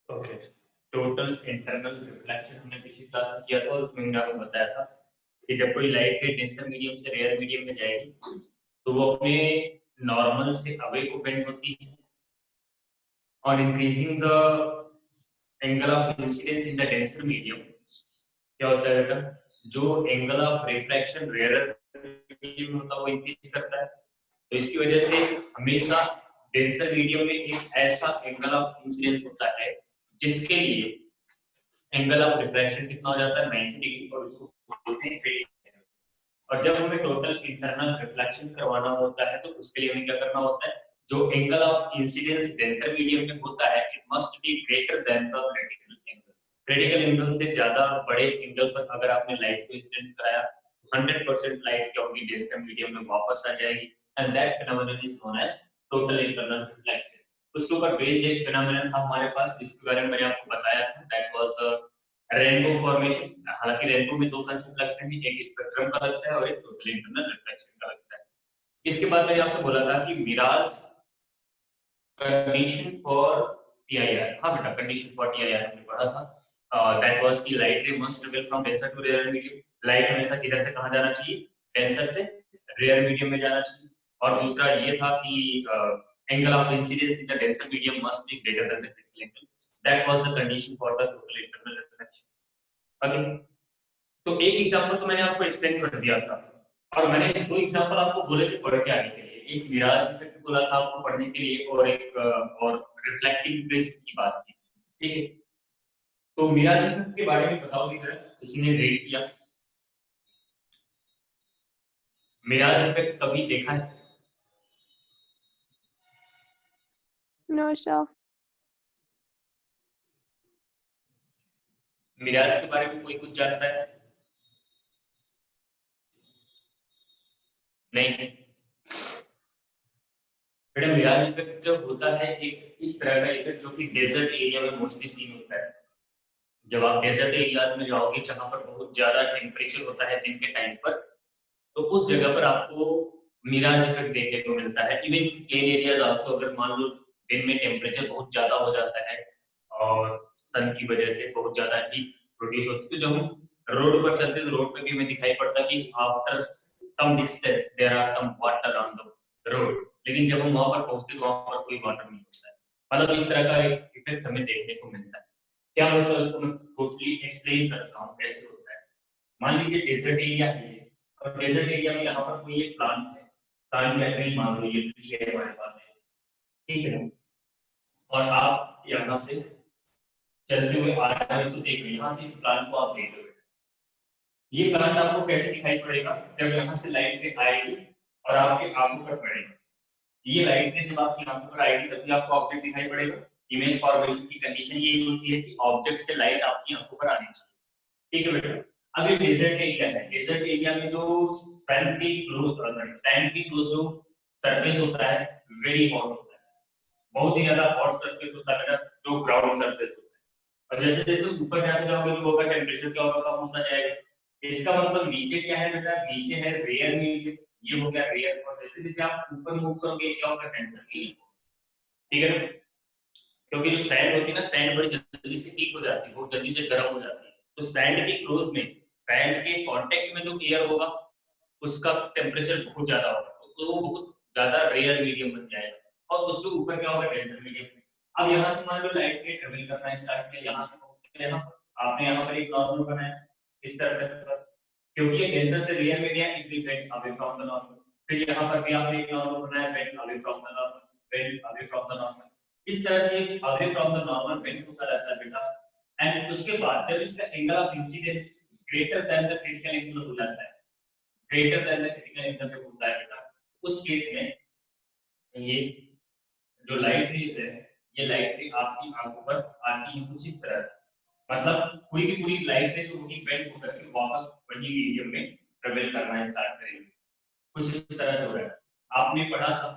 Okay, total internal reflection हमने पिछली class में किया था और उसमें मैंने आपको बताया था कि जब कोई लाइट रे डेंसर मीडियम से रेयर मीडियम में जाएगी तो वो अपने नॉर्मल से अवे को बेंड होती है और increasing the angle of incidence in the denser medium क्या होता है बेटा, जो angle of reflection rare medium होता है वो इंक्रीज करता है। तो इसकी वजह से हमेशा डेंसर मीडियम में एक ऐसा एंगल ऑफ इंसिडेंस होता है जिसके लिए एंगल ऑफ रिफ्रैक्शन कितना हो जाता है 90 डिग्री और उसको बोलते हैं फेडिंग। और जब हमें टोटल इंटरनल रिफ्लेक्शन करवाना होता है तो उसके लिए हमें क्या करना होता है, जो angle of incidence denser medium में होता है it must be greater than the critical angle. Critical angle से ज्यादा बड़े एंगल पर अगर आपने लाइट को इंसिडेंट कराया 100% लाइट क्या होगी डेंसर मीडियम में वापस आ जाएगी and that phenomenon is known as total internal reflection. उसके ऊपर बेस्ड एक फिनोमेनन था हमारे पास जिसके बारे में मैंने आपको बताया था, that was the rainbow formation. हालांकि रेनबो में दो कंसेप्ट लगते हैं, एक स्पेक्ट्रम का लगता है और एक टोटल इंटरनल रिफ्लेक्शन का लगता है। इसके बाद मैंने आपसे बोला था कि मिराज कंडीशन फॉर टीआईआर, हाँ बेटा कंडीशन फॉर टीआईआर हमने पढ़ा था, दैट वाज की light ray must travel from denser to rare medium. Light हमेशा किधर से कहां जाना चाहिए, डेंसर से रेयर मीडियम में जाना चाहिए। और दूसरा ये था कि angle of incidence in the denser medium must be greater than the critical angle, that was the condition for the total internal reflection. Okay, तो एक एग्जांपल तो मैंने आपको एक्सप्लेन कर दिया था और मैंने दो एग्जांपल आपको बोले थे पढ़ के आने के लिए, एक मिराज इफेक्ट बोला था आपको पढ़ने के लिए और एक और रिफ्लेक्टिंग प्रिज्म की बात की। ठीक है, तो मिराज इफेक्ट के बारे में बताओगे जरा, किसने रीड किया? मिराज इफेक्ट कभी देखा है? No sir. मिराज के बारे में कोई कुछ जानता है? नहीं बेटा, मिराज इफेक्ट जो होता है एक इस तरह का इफेक्ट जो कि डेजर्ट एरिया में मोस्टली सीन होता है। जब आप डेजर्ट एरियाज में जाओगे जहां पर बहुत ज्यादा टेम्परेचर होता है दिन के टाइम पर, तो उस जगह पर आपको मिराज इफेक्ट देखने को मिलता है। इवन प्लेन एरियाज आल्सो, अगर मान लो दिन में टेम्परेचर बहुत ज्यादा हो जाता है और सन की वजह से बहुत ज्यादा हीट प्रोड्यूस होती है, तो जब हम रोड पर चलते हैं तो रोड पे भी हमें दिखाई पड़ता है कि after some distance there are some water on the road, लेकिन जब हम वहां पर पहुंचते तो वहां पर कोई वाटर नहीं होता है। मतलब इस तरह का एक इफेक्ट हमें देखने को मिलता है। क्या होता है उसको मैं टोटली एक्सप्लेन करता हूँ कैसे होता है। मान लीजिए डेजर्ट एरिया है और डेजर्ट एरिया में यहाँ पर कोई एक प्लांट है, प्लांट या ट्री मान लो, ये ट्री है हमारे पास है, ठीक है, और आप यहाँ से चलते हुए आ रहे हो, इसको देख रहे हो, यहाँ से इस प्लांट को आप देख रहे हो। ये प्लांट आपको कैसे दिखाई पड़ेगा, जब यहाँ से लाइट आएगी और आपके आंखों पर पड़ेगी। ये लाइट जब आपकी आंखों पर आएगी तभी आपको ऑब्जेक्ट दिखाई पड़ेगा। इमेज फॉर्मेशन की कंडीशन ये होती है कि ऑब्जेक्ट से लाइट आपकी आंखों पर आनी चाहिए। ठीक है बेटा, अब ये डेजर्ट एरिया है, डेजर्ट एरिया में जो सन की क्लोज सैंड की क्लोज जो सरफेस होता है वेरी हॉट होता है, बहुत ही ज्यादा हॉट सरफेस होता है बेटा, जो ग्राउंड सरफेस होता है। और जैसे जैसे ऊपर जाते जाओगे तो होगा टेम्परेचर क्या होगा, कम होता जाएगा। इसका मतलब नीचे क्या है बेटा, नीचे है रेयर मीडियम, ये हो गया रेयर, और जैसे जैसे आप ऊपर मूव करोगे क्या होगा, डेंसर मीडियम। ठीक है ना, क्योंकि जो सैंड होती है ना, सैंड बड़ी जल्दी से हीट हो जाती है, बहुत जल्दी से गर्म हो जाती है। तो सैंड के क्लोज में, सैंड के कांटेक्ट में जो एयर होगा उसका टेम्परेचर बहुत ज्यादा होगा, तो वो बहुत ज्यादा रेयर मीडियम बन जाएगा और उसके ऊपर क्या होगा, डेंसर मीडियम। अब यहाँ से मान लो लाइट ने ट्रेवल करना स्टार्ट किया, यहाँ से पहुंचे यहाँ, आपने यहाँ पर एक नॉर्मल बनाया इस तरह से, क्योंकि ये डेंसर से rare medium it will bend away from the normal. फिर यहाँ पर भी आपने एक नॉर्मल बनाया, bend away from the normal, bend away from the normal. इस तरह से away from the normal bend होता रहता है बेटा। एंड उसके बाद जब इसका angle of incidence greater than the critical angle हो जाता है, greater than the critical angle जब होता है बेटा, उस केस में ये जो लाइट रेज है, ये लाइट रे आपकी आंखों पर आती है कुछ इस तरह से। मतलब पूरी की पूरी लाइट रे जो होगी बेंड होकर के वापस वही मीडियम में ट्रेवल करना स्टार्ट करेगी, कुछ इस तरह से हो रहा है। आपने पढ़ा था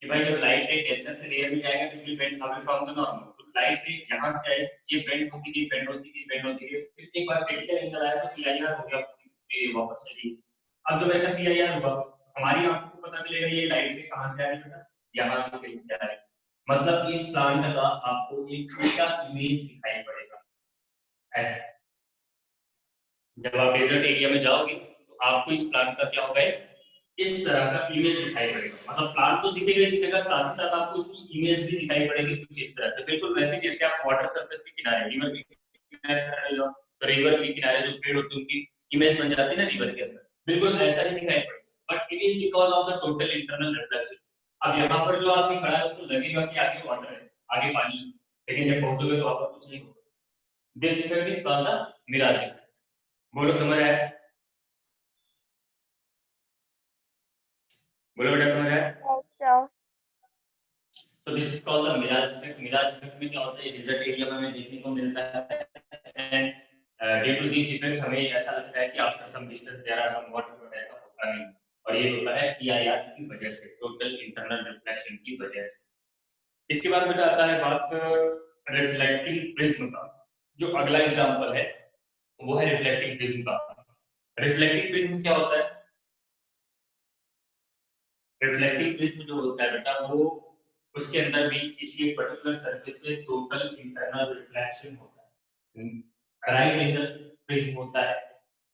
कि भाई जब लाइट रे डेंसर से रेयर में जाएगा तो will bend away from the normal, तो लाइट रे यहां से आए, ये बेंड होती गई, बेंड होती गई, बेंड होती गई, फिर एक बार क्रिटिकल एंगल आया तो पीआईआर हो गया, फिर वापस चली। अब जब ऐसा पीआईआर हुआ, हमारी आंखों को पता चलेगा ये लाइट रे कहां से आ रही है, यहां से कहीं से आ रही है। मतलब इस प्लांट का आपको एक उल्टा इमेज दिखाई पड़ेगा ऐसा। जब आप डेजर्ट एरिया में जाओगे तो आपको इस प्लांट का क्या होगा, इस तरह का इमेज दिखाई पड़ेगा। मतलब प्लांट तो दिखेगा ही दिखेगा, साथ ही साथ आपको उसकी इमेज भी दिखाई पड़ेगी कुछ इस तरह से, बिल्कुल वैसे जैसे आप वाटर सरफेस के किनारे, रिवर के किनारे जाओ तो रिवर के किनारे जो पेड़ होते हैं उनकी इमेज बन जाती है ना रिवर के अंदर, बिल्कुल ऐसा ही दिखाई पड़ेगा। But it is because of the total internal reflection. अब यहाँ पर जो आदमी खड़ा है उसको लगेगा कि आगे वाटर है, आगे पानी, लेकिन जब पहुंचोगे तो आपको कुछ नहीं होगा। This effect is called the mirage effect. बोलो समझ आया? बोलो बेटा समझ आया? Yes, sir. तो this is called the mirage effect. Mirage effect में क्या होता है, डेजर्ट एरिया में हमें देखने को मिलता है, and due to this effect हमें ऐसा लगता है कि after some distance there are some water, but ऐसा होता नहीं। और ये होता है पीआईआर की वजह से, टोटल इंटरनल रिफ्लेक्शन की वजह से। इसके बाद बेटा आता है बात रिफ्लेक्टिंग प्रिज्म का। जो अगला एग्जांपल है वो है रिफ्लेक्टिंग प्रिज्म का। रिफ्लेक्टिंग प्रिज्म क्या होता है? रिफ्लेक्टिंग प्रिज्म जो होता है बेटा वो, उसके अंदर भी किसी एक पर्टिकुलर सरफेस से टोटल इंटरनल रिफ्लेक्शन होता है, राइट एंगल प्रिज्म होता है।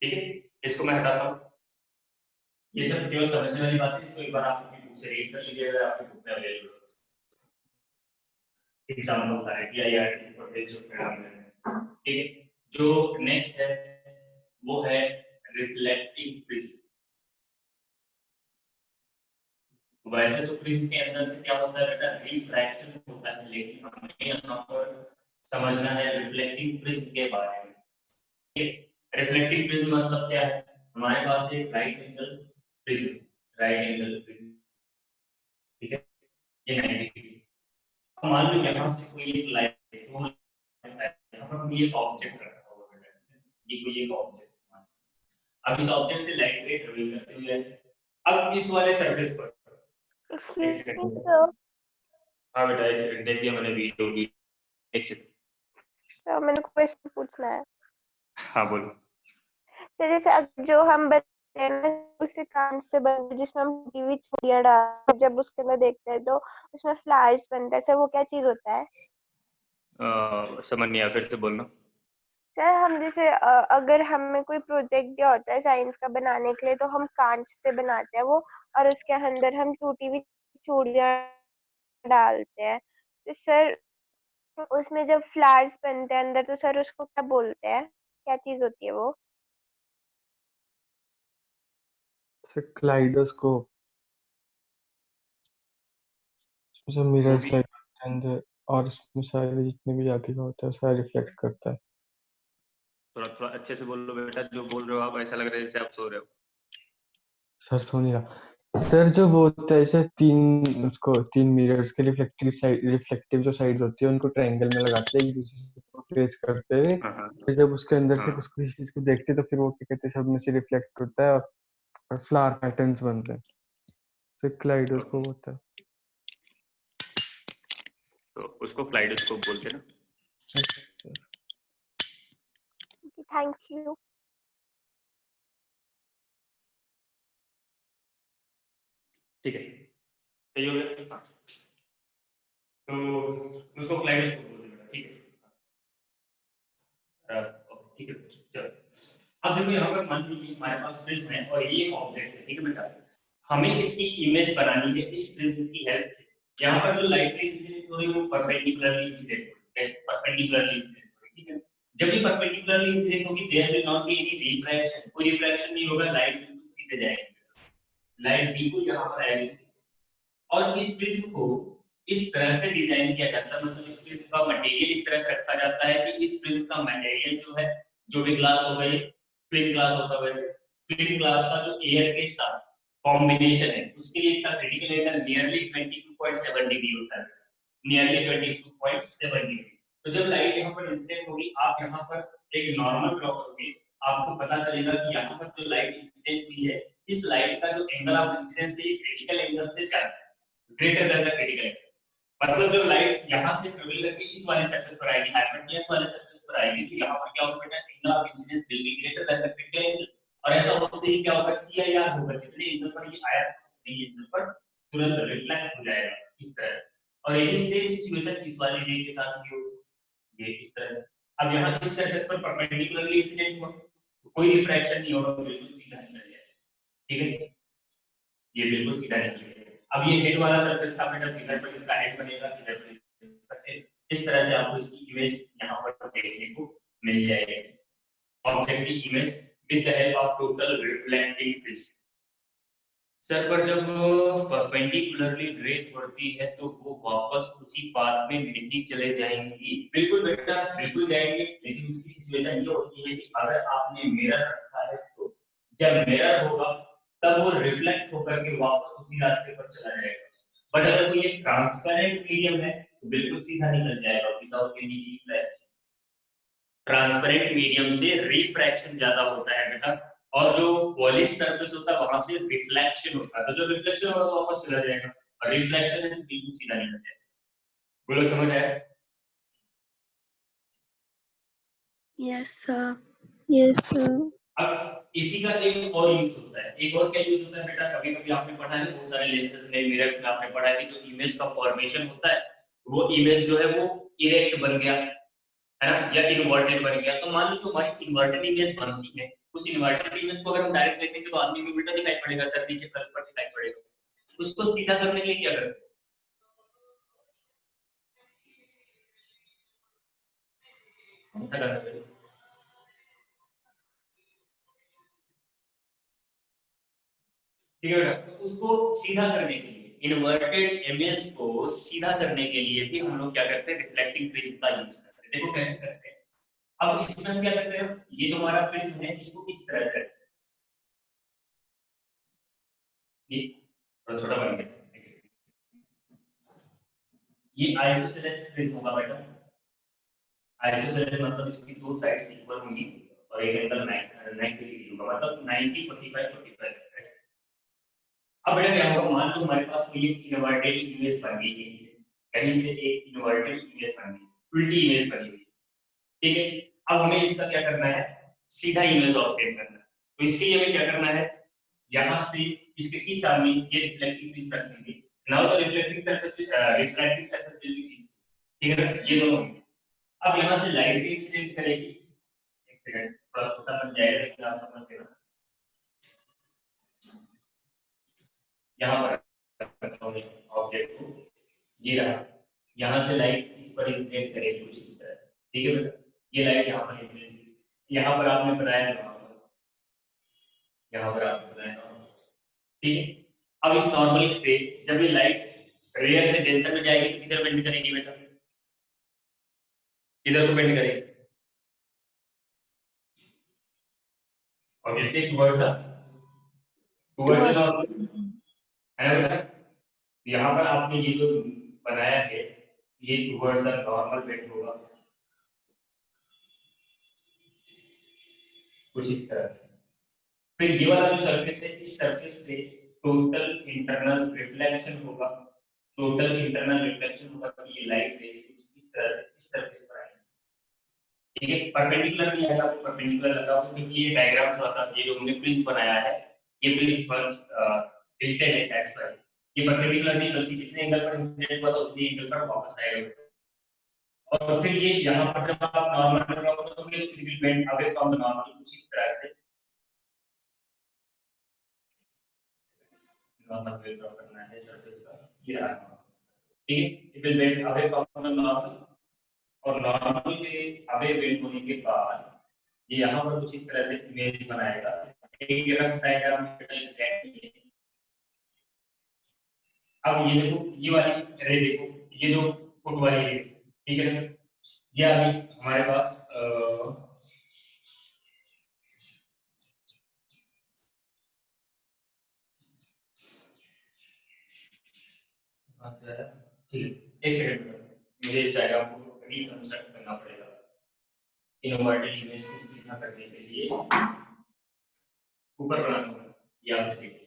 ठीक है, इसको मैं हटाता हूँ। ये सब केवल समझने वाली बात है, इसको एक बार आप अपनी बुक से रीड कर लीजिएगा, आपकी बुक में अवेलेबल एग्जांपल सारे पीआईआर फुटेज जो फिर ठीक है। जो नेक्स्ट है वो है रिफ्लेक्टिंग प्रिज्म। वैसे तो प्रिज्म के अंदर से क्या होता है बेटा, रिफ्रैक्शन होता है, लेकिन हमें यहाँ पर समझना है रिफ्लेक्टिंग प्रिज्म के बारे में। रिफ्लेक्टिंग प्रिज्म मतलब क्या है, हमारे पास एक right angle prism, right angle prism, ठीक है, ये 90 डिग्री। अब मान लो यहाँ से कोई एक लाइट, यहाँ पर कोई एक ऑब्जेक्ट रखा हुआ है, ये कोई एक ऑब्जेक्ट, अब इस ऑब्जेक्ट से लाइट रे ट्रेवल करते हुए अब इस वाले सरफेस पर, एक Excuse me, सेकंड, sir. हाँ बेटा एक सेकंड देख लिया मैंने वीडियो की, एक सेकंड। Sir, मैंने क्वेश्चन पूछना है। हाँ बोलो। तो जैसे जो हम बताते हैं ना, उसे कांच से बनते जिसमें हम टीवी चूड़ियां डाल, जब उसके अंदर देखते हैं तो उसमें फ्लावर्स बनता है। सर वो क्या चीज होता है? समझ नहीं आया, फिर से बोलना। सर हम जैसे अगर हमें कोई प्रोजेक्ट दिया होता है साइंस का बनाने के लिए, तो हम कांच से बनाते हैं वो, और उसके अंदर हम टूटी हुई चूड़ियां डालते हैं। तो सर उसमें जब फ्लावर्स बनते हैं अंदर, तो सर उसको क्या बोलते हैं? क्या चीज होती है वो? क्लाइडोस्कोप, उसमें से मिरर्स लगे होते हैं अंदर, और उसमें सारे जितने भी आगे का होता है सारा रिफ्लेक्ट करता है। थोड़ा थोड़ा अच्छे से बोलो बेटा, जो बोल रहे हो आप ऐसा लग रहा है जैसे आप सो रहे हो। सर सो नहीं रहा सर। जो वो होता है ऐसे तीन, उसको तीन मिरर्स के रिफ्लेक्टिव जो साइड्स होती है उनको ट्रायंगल में लगाते हैं एक दूसरे को फेस करते हुए। हाँ फिर जब उसके अंदर से हाँ, कुछ किसी चीज को देखते हैं तो फिर वो क्या कहते हैं, सब में से रिफ्लेक्ट होता है और फ्लावर पैटर्न्स बनते हैं। तो क्लाइडोस्कोप होता है। तो उसको क्लाइडोस्कोप बोलते हैं ना। Thank you. ठीक है, सही हो गया। हाँ, तो उसको क्लाइडोस्कोप बोलते हैं, ठीक है। ठीक है चलो, अब देखो यहाँ पर मान लीजिए हमारे पास प्रिज्म है और ये एक ऑब्जेक्ट है, ठीक है बेटा। हमें इसकी इमेज बनानी है इस प्रिज्म की हेल्प से। यहाँ पर जो लाइट रे इंसिडेंट हो रही है वो परपेंडिकुलरली इंसिडेंट हो रही है, परपेंडिकुलरली इंसिडेंट हो रही है, ठीक है। जब ये परपेंडिकुलरली इंसिडेंट होगी there will not be any refraction, कोई रिफ्रैक्शन नहीं होगा, लाइट बिल्कुल सीधे जाएगी, लाइट बिल्कुल यहाँ पर आएगी। और इस प्रिज्म को इस तरह से डिजाइन किया जाता है, मतलब इस प्रिज्म का मटेरियल इस तरह से रखा जाता है कि इस प्रिज्म का मटेरियल जो है, जो भी ग्लास होगा ये ट्विन ग्लास होता है, वैसे ट्विन ग्लास का जो एयर के साथ कॉम्बिनेशन है उसके लिए इसका क्रिटिकल एंगल नियरली 22.7 डिग्री होता है, नियरली 22.7 डिग्री। तो जब लाइट यहाँ पर इंसिडेंट होगी, आप यहाँ पर एक नॉर्मल ड्रॉ करोगे, आपको पता चलेगा कि यहाँ पर जो लाइट इंसिडेंट हुई है, इस लाइट का जो एंगल ऑफ इंसिडेंस है क्रिटिकल एंगल से ज्यादा है, greater than the critical angle. मतलब जब लाइट यहाँ से ट्रेवल करके इस वाले सरफेस पर आएगी, हाइपोटेन्यूज वाले सरफेस पर आएगी, तो यहाँ पर क्या होगा बेटा, angle of incidence will be greater than the critical angle. और ऐसा होते ही क्या होगा, पीआईआर होगा, जितने एंगल पर ये आया उतने एंगल पर तुरंत रिफ्लेक्ट हो जाएगा इस तरह से। और यही सेम सिचुएशन इस वाली रे के साथ भी होगी, ये इस तरह से। अब यहाँ इस सरफेस पर परपेंडिकुलरली इंसिडेंट हुआ, कोई रिफ्रैक्शन नहीं होगा, बिल्कुल सीधा निकल जाएगा, ठीक है, ये बिल्कुल सीधा निकल जाएगा। अब ये हेड वाला सरफेस था बेटा, इधर पर इसका हेड बनेगा, इधर पर इस तरह से आपको इसकी इमेज यहाँ पर देखने को मिल जाएगी, ऑब्जेक्ट की image with the help of total reflecting disc. सर पर जब परपेंडिकुलरली रेज पड़ती है तो वो वापस उसी पाथ में नहीं चले जाएंगी, बिल्कुल बेटा बिल्कुल जाएंगे, लेकिन उसकी सिचुएशन ये होती है कि अगर आपने मिरर रखा है तो जब मिरर होगा तब वो रिफ्लेक्ट होकर के वापस उसी रास्ते पर चला जाएगा, बट अगर कोई एक ट्रांसपेरेंट मीडियम है तो बिल्कुल सीधा निकल जाएगा without any reflection. Transparent medium से रिफ्रैक्शन ज्यादा होता है बेटा, और जो पॉलिश सरफेस होता है वहां से रिफ्लेक्शन होता है, तो जो रिफ्लेक्शन होगा वो वापस चला जाएगा, और रिफ्लेक्शन है बिल्कुल सीधा निकल जाएगा। बोलो समझ आया? Yes sir. Yes sir. अब इसी का एक और यूज होता है, एक और क्या यूज होता है बेटा, कभी कभी आपने पढ़ा है बहुत सारे लेंसेज में मिरर्स में आपने पढ़ा है कि जो इमेज का फॉर्मेशन होता है वो इमेज जो है वो इरेक्ट बन गया है ना, या इन्वर्टेड बन गया, तो मान लो जो हमारी इन्वर्टेड इमेज बनती है उस इन्वर्टेड इमेज को अगर हम डायरेक्ट देखेंगे तो आदमी को उल्टा दिखाई पड़ेगा, सर नीचे तल पर दिखाई पड़ेगा, उसको सीधा करने के लिए क्या करते हैं? कौन सा करते हैं? ठीक है बेटा, तो उसको सीधा करने के लिए इन्वर्टेड इमेज को सीधा करने के लिए भी हम लोग क्या करते हैं, रिफ्लेक्टिंग प्रिज्म का यूज करते हैं। देखो कैसे करते हैं, अब इसमें हम क्या करते हैं, ये जो हमारा प्रिज्म है इसको इस तरह से ये थोड़ा छोटा बन गया, ये आइसोसेलेस प्रिज्म होगा बेटा, आइसोसेलेस मतलब इसकी दो साइड्स इक्वल होंगी और एक एंगल 90 डिग्री होगा, मतलब 90 45 45 ऐसे। अब बेटा क्या होगा, मान लो हमारे पास कोई एक इन्वर्टेड इमेज बन गई कहीं से एक इन्वर्टेड इमेज बन गई, उल्टी इमेज बनी हुई, ठीक है, अब हमें इसका क्या करना है, सीधा इमेज ऑब्टेन करना है, तो इसके लिए हमें क्या करना है, यहाँ से इसके ठीक सामने ये रिफ्लेक्टिंग प्रिज्म रखेंगे, now the reflecting surface will be this, ठीक है, ये दोनों। अब यहाँ से लाइट की इंसिडेंट करेगी, एक सेकंड थोड़ा छोटा बन जाएगा लेकिन आप समझ लेना, यहाँ पर ऑब्जेक्ट को ये रहा, यहाँ से लाइट इस पर इंसिडेंट करेगी कुछ इस तरह से, ठीक है बेटा, ये लाइट यहाँ पर इंसिडेंट, यहाँ पर आपने बनाया यहाँ पर आपने बनाया, ठीक है। अब इस नॉर्मली से जब ये लाइट रेयर से डेंसर में जाएगी तो किधर बेंड करेगी बेटा, किधर को बेंड करेगी, ऑब्वियसली टुवर्ड्स द है ना बेटा, यहाँ पर आपने ये जो बनाया है ये टुवर्ड्स द नॉर्मल बेंड होगा कुछ इस तरह से, फिर ये वाला जो सरफेस है इस सरफेस से टोटल इंटरनल रिफ्लेक्शन होगा, टोटल इंटरनल रिफ्लेक्शन होगा, तो ये लाइट रेज कुछ इस तरह से इस सरफेस पर आएगी, ठीक है, परपेंडिकुलर नहीं आएगा, परपेंडिकुलर लगाओ क्योंकि ये डायग्राम जो आता है, ये जो हमने प्रिज्म बनाया है ये प्रिज्म पर टिल्टेड है, दैट्स व्हाई ये परपेंडिकुलर नहीं बल्कि जितने एंगल पर इंसिडेंट हुआ था उतने एंगल पर वापस आएगा, और फिर ये यहाँ पर जब आप नॉर्मल ड्रॉ करोगे तो it will bend away from the normal कुछ इस तरह से, नॉर्मल पे ड्रॉ करना है सरफेस का, ये रहा, ठीक है, it will bend away from the normal, और नॉर्मल के अवे बेंड होने के बाद ये यहाँ पर कुछ इस तरह से इमेज बनाएगा, एक रफ डायग्राम एग्जैक्टली। अब ये देखो ये वाली रे देखो, ये जो फुट वाली रे, ठीक है ना, ये अभी हमारे पास ठीक है, एक सेकंड मुझे इस डायग्राम को रिकंस्ट्रक्ट करना पड़ेगा, इन्वर्टेड इमेज को सीधा करने के लिए ऊपर बनाना होगा, ये आप देख लीजिए,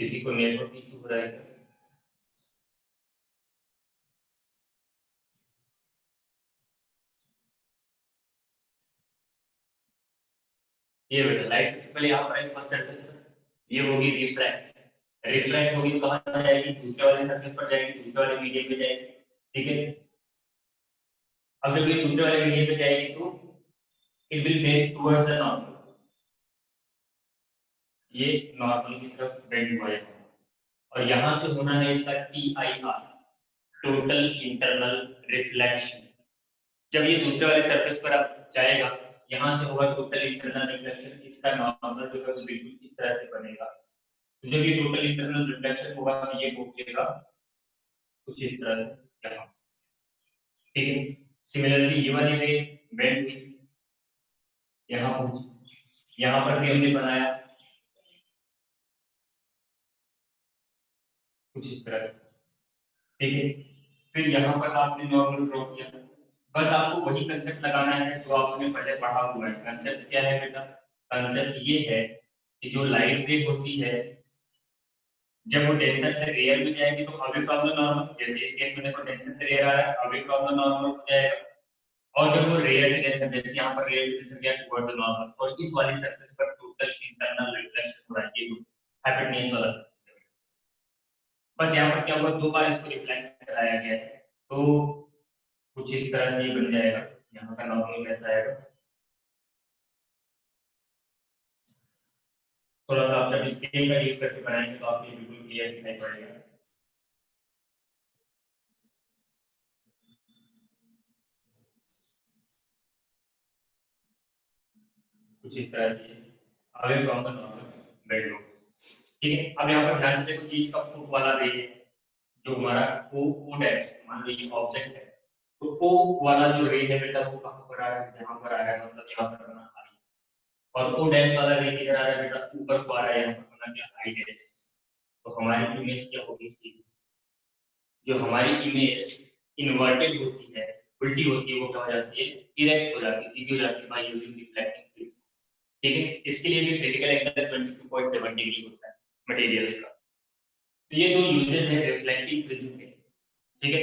किसी को नेटवर्क इशू हो रहा है? ये बेटा लाइट सबसे पहले यहाँ पर फर्स्ट सरफेस पर ये होगी रिफ्रैक्ट। रिफ्रैक्ट होगी तो कहाँ जाएगी? दूसरे वाले सरफेस पर जाएगी, दूसरे वाले मीडियम में जाएगी। ठीक है, अब जब ये दूसरे वाले मीडियम में जाएगी तो it will bend towards the normal, ये नॉर्मल की तरफ बेंड हो जाएगा। और यहाँ से होना है इसका TIR, टोटल इंटरनल रिफ्लेक्शन। जब ये दूसरे वाले सरफेस पर अब जाएगा, यहाँ से होगा टोटल इंटरनल रिफ्लेक्शन, इसका नॉर्मल जो है बिल्कुल इस तरह से बनेगा। तो जब ये टोटल इंटरनल रिफ्लेक्शन होगा तो ये पहुंचेगा कुछ इस तरह से यहाँ। ठीक है, सिमिलरली ये वाली रे बेंड हुई, यहाँ पहुंची, यहाँ पर भी हमने बनाया कुछ इस तरह से। ठीक है, फिर यहाँ पर आपने नॉर्मल ड्रॉ किया। बस आपको वही कंसेप्ट लगाना है जो आपने पहले पढ़ा हुआ है। कंसेप्ट क्या है बेटा? कंसेप्ट ये है कि जो लाइट रे होती है जब वो टेंशन से रेयर में जाएगी तो अवे फ्रॉम द नॉर्मल, जैसे इस केस में देखो टेंशन से रेयर आ रहा है, अवे फ्रॉम द नॉर्मल हो जाएगा। और जब वो रेयर से टेंशन, जैसे यहाँ पर रेयर से टेंशन गया टुवर्ड द नॉर्मल, और इस वाली सरफेस पर टोटल इंटरनल रिफ्लेक्शन हो रहा है, ये हैपेनियस वाला सरफेस। बस यहाँ पर क्या हुआ, दो बार इसको रिफ्लेक्ट कराया गया है तो कुछ इस तरह से ये बन जाएगा। यहाँ का नॉर्मल कैसा आएगा, थोड़ा सा आप जब स्केल का यूज करके बनाएंगे तो आपको बिल्कुल क्लियर दिखाई पड़ेगा। कुछ इस तरह से आगे फ्रॉम द नॉर्मल बेड लो। ठीक है, अब यहाँ पर ध्यान से देखो कि इसका फुट वाला रे है जो हमारा ओ डैश, मान लो ये ऑब्जेक्ट है तो ओ वाला जो रे है बेटा वो कहाँ पर आ रहा है? यहाँ पर आ रहा है, मतलब यहाँ पर बना आई। और ओ डैश वाला रे किधर आ रहा है बेटा? ऊपर को आ रहा है, यहाँ पर बना क्या? I dash. तो हमारी इमेज क्या होगी इसकी? जो हमारी इमेज इन्वर्टेड होती है, उल्टी होती है, वो क्या हो जाती है? इरेक्ट हो जाती है, सीधी हो जाती है बाय यूजिंग रिफ्लेक्टिंग प्रिज्म। ठीक है, इसके लिए भी क्रिटिकल एंगल 22.7 डिग्री होता है मटेरियल का। तो ये दो यूजेस है रिफ्लेक्टिंग प्रिज्म के। ठीक है,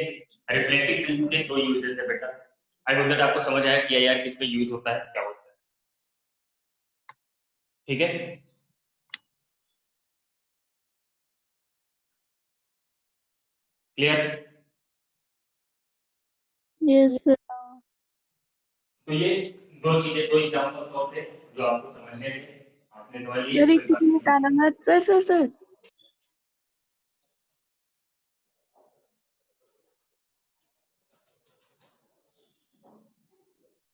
रिफ्लेक्टिंग प्रिज्म के दो यूजेस है बेटा। आई होप दैट आपको समझ आया कि यार किस पे यूज होता है, क्या होता है। ठीक है, क्लियर? Yes, sir. तो ये दो चीजें, दो एग्जांपल्स होते हैं जो आपको समझने थे, आपने समझ लिए Sir, एक इसके सेकंड बाद। निकालना मत। सर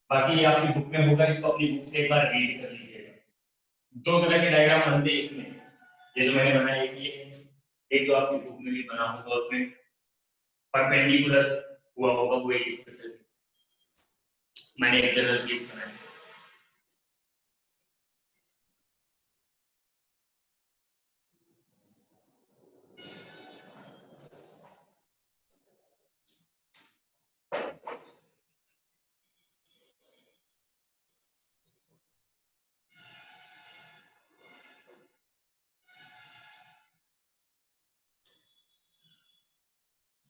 बाकी ये आपकी बुक में होगा, इसको अपनी बुक से एक बार रीड कर लीजिएगा। दो तरह के डायग्राम बनते हैं इसमें, ये जो मैंने बनाया है ये, एक जो आपकी बुक में भी बना होगा उसमें परपेंडिकुलर हुआ होगा, वो एक स्पेशल मैंने एक जनरल केस बनाया।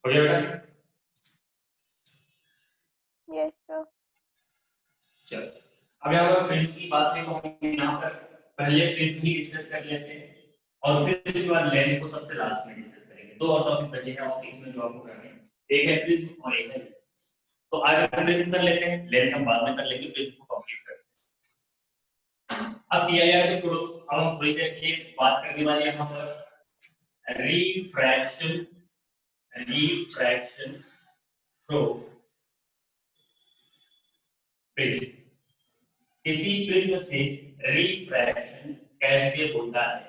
हो गया बेटा? Yes sir. चलो, अब यहाँ पर प्रिज्म की बात है तो हम यहाँ पर पहले प्रिज्म ही डिस्कस कर लेते हैं और फिर उसके बाद लेंस को सबसे लास्ट में डिस्कस करेंगे। दो और टॉपिक बचे हैं ऑप्टिक्स में जो आपको करने हैं, एक है प्रिज्म और एक है लेंस। तो आज हम प्रिज्म कर लेते हैं, लेंस हम बाद में कर लेंगे, प्रिज्म को कंप्लीट करते हैं। अब PIR को छोड़ो, अब हम थोड़ी देर के लिए बात करने वाले हैं यहाँ पर रिफ्रैक्शन, रिफ्रैक्शन थ्रू प्रिज्म। किसी प्रिज्म से रिफ्रैक्शन कैसे होता है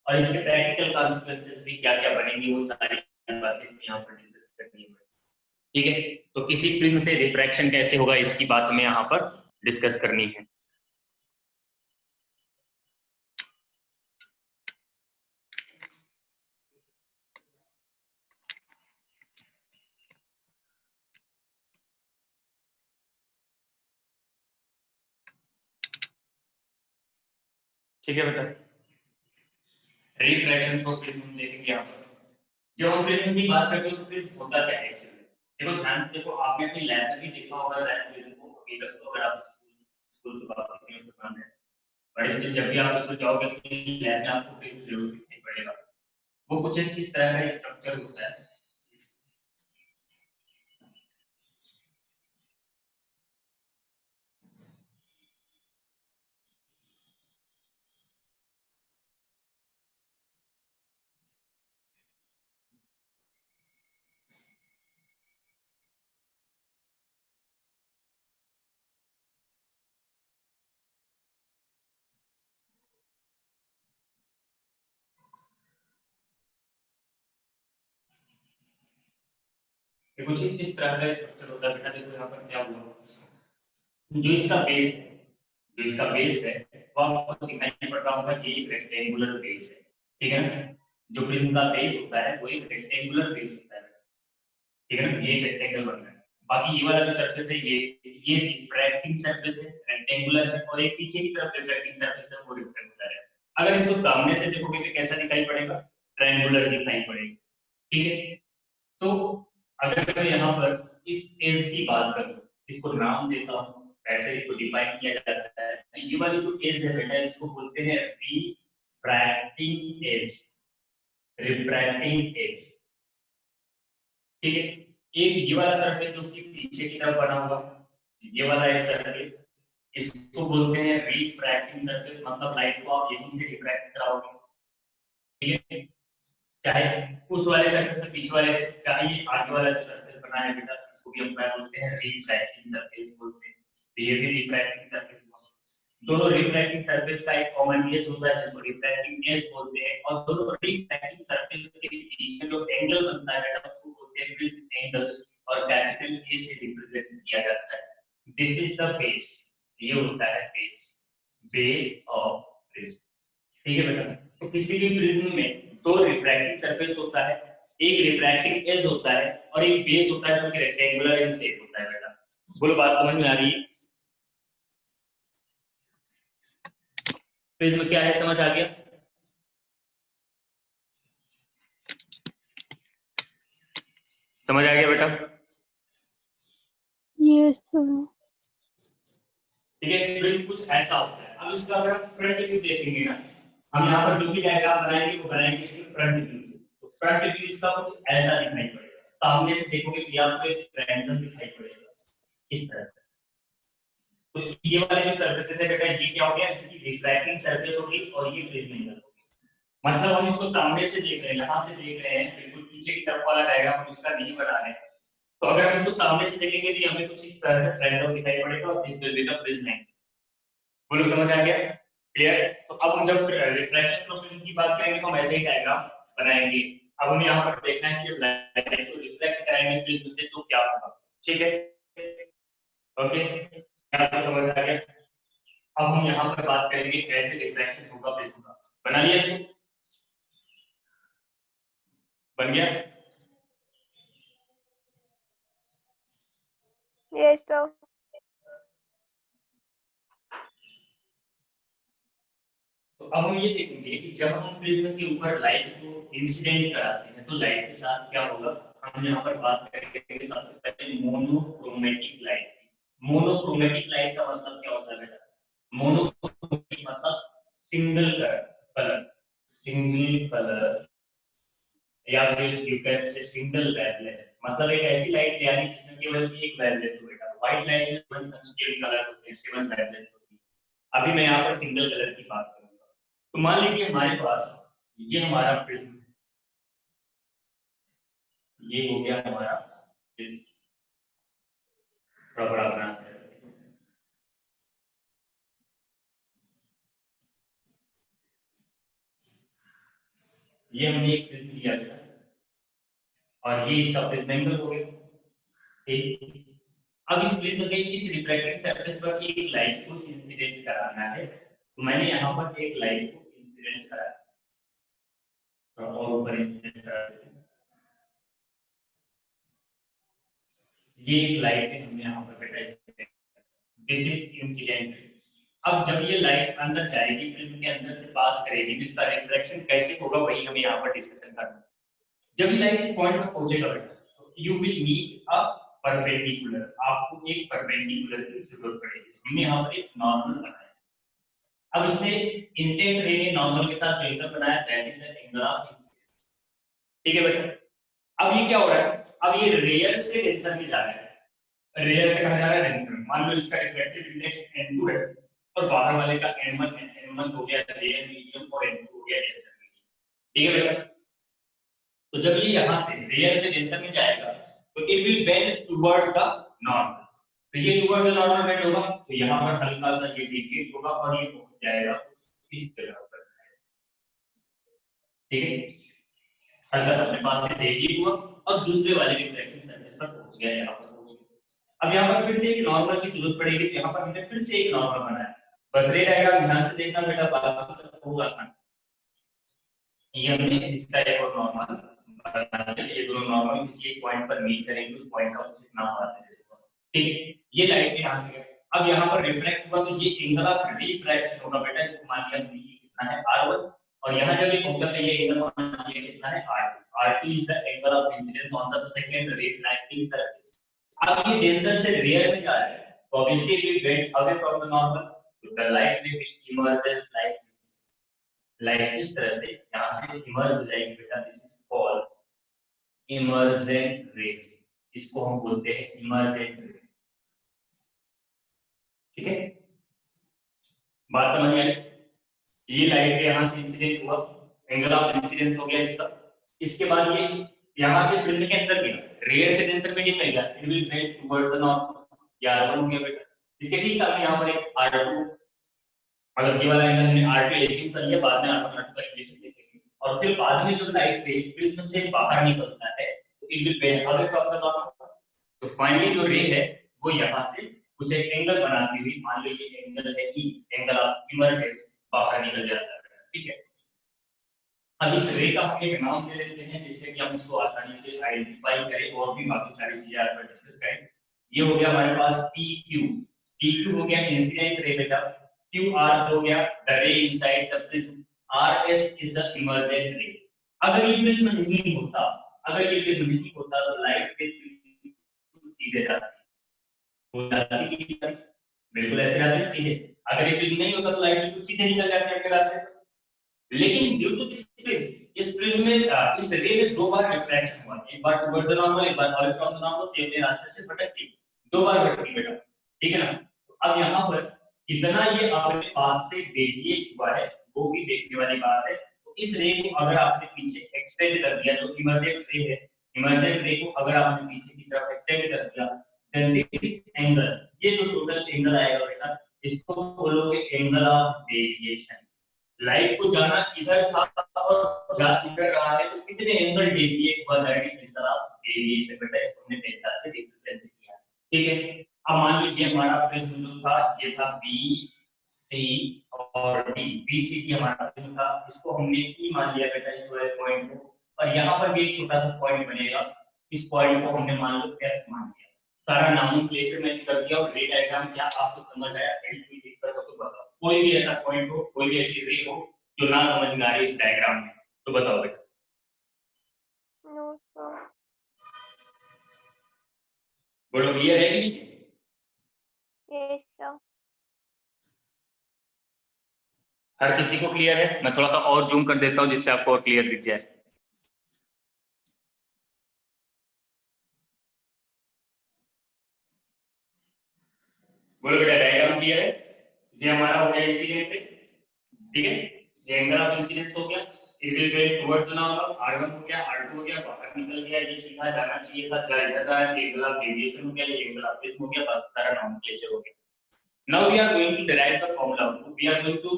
और इसके प्रैक्टिकल कॉन्सिक्वेंसेस भी क्या-क्या बनेंगे, वो सारी बातें यहाँ पर डिस्कस करनी है। ठीक है, तो किसी प्रिज्म से रिफ्रैक्शन कैसे होगा इसकी बात हमें यहाँ पर डिस्कस करनी है। ठीक है बेटा, रिफ्रैक्शन को प्रिज्म हम देखेंगे यहाँ पर। जब हम प्रिज्म की बात करते हैं तो प्रिज्म होता क्या है एक्चुअली? देखो ध्यान से देखो, आपने अपनी लैब में भी देखा होगा शायद प्रिज्म को, अभी तक तो अगर आप स्कूल की बात करते हैं तो ध्यान है, बट इसलिए जब भी आप स्कूल जाओगे तो लैब में आपको प्रिज्म जरूर दिखाई पड़ेगा। वो कुछ इस तरह का स्ट्रक्चर होता है। ये कुछ इस तरह का स्ट्रक्चर होता है। बेटा देखो यहाँ पर क्या हुआ, जो इसका बेस है, जो इसका बेस है वो आपको दिखाई पड़ रहा होगा, ये एक रेक्टेंगुलर बेस है, ठीक है ना? जो प्रिज्म का बेस होता है वो एक रेक्टेंगुलर बेस होता है, ठीक है ना? ये रेक्टेंगल बन रहा है। बाकी ये वाला जो सरफेस है ये रिफ्रैक्टिंग सरफेस है, रेक्टेंगुलर है, और एक पीछे की तरफ रिफ्रैक्टिंग सरफेस है, वो रेक्टेंगुलर है। अगर इसको सामने से देखोगे तो कैसा दिखाई पड़ेगा? ट्रायंगुलर दिखाई पड़ेगा, ठीक है? तो अगर मैं यहाँ पर इस एज की बात करूं, इसको नाम देता हूं, ऐसे इसको डिफाइन किया जाता है। ये वाली जो एज है बेटा, इसको बोलते हैं रिफ्रैक्टिंग एज, रिफ्रैक्टिंग एज, ठीक है? एक ये वाला सरफेस जो कि पीछे की तरफ बना हुआ, ये वाला एक सरफेस, इसको बोलते हैं रिफ्रैक्टिंग सरफेस, मतलब लाइट को आप यहीं से रिफ्रैक्ट कराओगे, ठीक है? चाहे उस वाले सरफेस से पीछे वाले, चाहे ये आगे वाला जो सरफेस बना है बेटा, इसको भी हम क्या बोलते हैं? रिफ्रैक्टिंग सरफेस बोलते हैं। तो ये भी रिफ्रैक्टिंग सरफेस हुआ। दोनों रिफ्रैक्टिंग सरफेस का एक कॉमन एज होता है जिसको रिफ्रैक्टिंग एज बोलते हैं, और दोनों रिफ्रैक्टिंग सरफेस के बीच में जो एंगल बनता है बेटा, उसको बोलते हैं प्रिज्म एंगल, और कैपिटल ए से रिप्रेजेंट किया जाता है। दिस इज द बेस, ये होता है बेस, बेस ऑफ प्रिज्म, ठीक है बेटा? तो किसी भी प्रिज्म में दो रिफ्रैक्टिंग सरफेस होता है, एक रिफ्रैक्टिंग एज होता है, और एक बेस होता है जो कि रेक्टेंगुलर इन शेप होता है बेटा। बोलो बात समझ में आ रही है? प्रिज्म क्या है, समझ आ गया? समझ आ गया बेटा? Yes, sir. ठीक है, प्रिज्म कुछ ऐसा होता है। अब इसका अगर फ्रंट व्यू देखेंगे ना, हम यहाँ पर जो भी डायग्राम बनाएंगे वो बनाएंगे इसके फ्रंट व्यू से। तो फ्रंट व्यू इसका कुछ ऐसा दिखाई पड़ेगा, सामने से देखोगे तो आपको एक ट्रायंगल दिखाई पड़ेगा इस तरह से। तो ये वाले जो सरफेसेस है बेटा, ये क्या हो गया? इसकी रिफ्रैक्टिंग सरफेस होगी, और ये प्रिज्म एंगल होगी। मतलब हम इसको सामने से देख रहे हैं, यहाँ से देख रहे हैं, बिल्कुल पीछे की तरफ वाला डायग्राम हम इसका नहीं बना रहे हैं। तो अगर हम इसको सामने से देखेंगे तो हमें कुछ इस तरह से ट्रायंगल दिखाई पड़ेगा, और this will be the prism angle. बोलो समझ आ गया? क्लियर? तो अब हम जब रिफ्रैक्शन प्रोफेशन की बात करेंगे तो हम ऐसे ही डायग्राम बनाएंगे। अब हम यहाँ पर देखना है कि जब लाइट को रिफ्लेक्ट कराएंगे प्रिज्म से तो क्या होगा, ठीक है? ओके, आपको समझ आ गया? अब हम यहाँ पर बात करेंगे कैसे रिफ्रैक्शन होगा प्रिज्म का। बना लिया इसको? बन गया? Yes sir. तो अब हम ये देखेंगे कि जब हम प्रिज्म के ऊपर लाइट को इंसिडेंट कराते हैं तो लाइट के साथ क्या होगा। हम यहाँ पर बात करेंगे सबसे पहले मोनोक्रोमेटिक लाइट की। मोनोक्रोमेटिक लाइट का मतलब क्या होता है बेटा? मोनोक्रोमेटिक मतलब सिंगल कलर, सिंगल कलर, या फिर you can say single wavelength. मतलब एक ऐसी लाइट यानी जिसमें केवल एक वेवलेंथ हो बेटा। व्हाइट लाइट में 7 कंस्टिट्यूएंट कलर होते हैं, 7 वेवलेंथ होती है। अभी मैं यहाँ पर सिंगल कलर की बात करूंगा। तो मान लीजिए हमारे पास ये हमारा प्रिज्म है, ये हो गया हमारा प्रिज्म, थोड़ा बड़ा बना है। ये हमने एक प्रिज्म लिया था, और ये इसका प्रिज्म एंगल हो गया, ठीक। अब इस प्रिज्म के इस रिफ्रैक्टिंग सरफेस पर एक लाइट को इंसिडेंट कराना है, तो मैंने यहाँ पर एक लाइट को इंसिडेंट कराया, और ऊपर इंसिडेंट करा देते हैं। ये एक लाइट है, हमने यहाँ पर बैठा, दिस इज इंसिडेंट। अब जब ये लाइट अंदर जाएगी प्रिज्म के अंदर से पास करेगी तो इसका रिफ्लेक्शन कैसे होगा वही हमें यहाँ पर डिस्कशन करना है। जब ये लाइट इस पॉइंट पर पहुंचेगा बेटा तो you will need a perpendicular, आपको एक परपेंडिकुलर की जरूरत पड़ेगी। हमने यहाँ पर एक नॉर्मल बनाया। अब इसने इंसिडेंट रे ने नॉर्मल के साथ जो एंगल बनाया that is the angle of incidence. ठीक है बेटा। अब ये क्या हो रहा है, अब ये रेयर से डेंसर में जा रहा है। रेयर से कहां जा रहा है, डेंसर में। मान लो इसका रिफ्लेक्टिव इंडेक्स n2 है और बाहर वाले का n1 है। n1 हो गया रेयर मीडियम और n2 हो गया डेंसर मीडियम। ठीक है बेटा। तो जब ये यहां से रेयर से डेंसर में जाएगा तो it will bend towards the normal. तो ये टुवर्ड्स द नॉर्मल बेंड होगा तो यहां पर हल्का सा ये डिकेट होगा और ये पहुंच जाएगा इस जगह पर। ठीक है, हल्का सा अपने पास से डिकेट हुआ और दूसरे वाले रिफ्लेक्टिंग सरफेस पर पहुंच गया, यहां पर पहुंच गया। अब यहां पर फिर से एक नॉर्मल की जरूरत पड़ेगी तो यहां पर हमने फिर से एक नॉर्मल बनाया। बस रे डायग्राम ध्यान से देखना बेटा, बाकी सब होगा आसान। ये हमने इसका एक और नॉर्मल बनाया, ये दोनों नॉर्मल किसी एक पॉइंट पर मीट करेंगे, उस पॉइंट का कुछ नाम बताते हैं। ठीक है, ये लाइट यहां से अब यहां पर रिफ्लेक्ट हुआ तो ये एंगल ऑफ रिफ्रैक्शन होगा बेटा। इसको मान लिया हमने कितना है r1 और यहां जब ये पहुंचा तो ये एंगल मान लिया कितना है r2। r2 is the angle of incidence on the second reflecting surface. अब ये डेंसर से रेयर में जा रहा है तो obviously it will bend away from the normal, तो the light will emerges like this. Light इस तरह से यहां से इमर्ज हो जाएगी बेटा। दिस इज कॉल्ड इमर्जेंट रे। इसको हम बोलते हैं इमर्जेंट रे। ठीक है, बात समझ में आई? ये लाइट के यहां से इंसिडेंट हुआ, एंगल ऑफ इंसिडेंस हो गया इसका। इसके बाद ये यहां से प्रिज्म के अंदर गया, रेयर से डेंसर में ये मिल गया, it will bend toward the normal. ये r1 हो गया बेटा। इसके ठीक सामने यहां पर एक r2, मतलब ये वाला एंगल हमने r2 अचीव कर लिया, बाद में r1 r2 का इक्वेशन देखेंगे। और फिर बाद में जब लाइट रे प्रिज्म से बाहर निकलता है तो it will bend away from the normal. तो फाइनली जो रे है वो यहां से कुछ एक एंगल बनाती हुई, मान लो ये एंगल है ई, एंगल ऑफ इमर्जेंस, बाहर निकल जाता है। ठीक है, अब इस रे का हम एक नाम दे देते हैं जिससे कि हम इसको आसानी से आइडेंटिफाई करें और भी बाकी सारी चीजें आज पर डिस्कस करें। ये हो गया हमारे पास PQ। PQ हो गया इंसिडेंट रे बेटा। QR हो गया द रे inside the prism. RS is the emergent रे। अगर ये प्रिज्म नहीं होता, अगर ये प्रिज्म नहीं होता तो लाइट के सीधे जाती हो जाती है, बिल्कुल ऐसे जाते हैं सीधे। अगर ये प्रिज्म नहीं होता तो लाइट बिल्कुल सीधे निकल जाती है अपने रास्ते से। लेकिन ड्यू टू दिस प्रिज्म, इस प्रिज्म में इस रे में दो बार रिफ्रैक्शन हुआ, एक बार टुवर्ड द नॉर्मल, एक बार अवे फ्रॉम द नॉर्मल, अपने रास्ते से भटकती, दो बार भटकी बेटा। ठीक है ना। अब यहाँ पर कितना ये अपने पास से डेविएट हुआ है वो भी देखने वाली बात है। तो इस रे को अगर आपने पीछे एक्सटेंड कर दिया, जो इमर्जेंट रे है, इमर्जेंट रे को अगर आपने पीछे की तरफ एक्सटेंड कर दिया, देन दिस एंगल, ये जो टोटल एंगल आएगा बेटा, इसको बोलोगे एंगल ऑफ डेविएशन। लाइट को जाना इधर था और जा इधर रहा है तो कितने एंगल डेविएट हुआ, that is angle of deviation बेटा। इसको हमने डेल्टा से रिप्रेजेंट किया। ठीक है, अब मान लीजिए हमारा प्रिज्म जो था ये था बी सी और डी। बी सी डी हमारा प्रिज्म था, इसको हमने ई मान लिया बेटा इस वाले पॉइंट को, और यहाँ पर भी एक छोटा सा पॉइंट बनेगा, इस पॉइंट को हमने मान लो एफ मान लिया। सारा नोमेनक्लेचर मैंने कर दिया और रे डायग्राम क्या आपको समझ आया, कोई दिक्कत हो तो बताओ। कोई भी ऐसा पॉइंट हो, कोई भी ऐसी रे हो जो ना समझ में आ रही इस डायग्राम में तो बताओ बेटा। No sir. बोलो क्लियर है कि नहीं? Yes sir. हर किसी को क्लियर है? मैं थोड़ा सा और जूम कर देता हूं जिससे आपको और क्लियर दिख जाए। बोलो बेटा डायग्राम क्लियर है? ये हमारा हो गया इंसिडेंट है। ठीक है, ये एंगल ऑफ इंसिडेंस हो गया, it will be towards the normal. r1 हो गया, r2 हो गया, बाहर निकल गया, ये सीधा जाना चाहिए था, जा इधर था, एंगल ऑफ डेविएशन हो गया, ये एंगल ऑफ प्रिज्म हो गया, बस सारा नोमेनक्लेचर हो गया। Now we are going to derive the formula. We are going to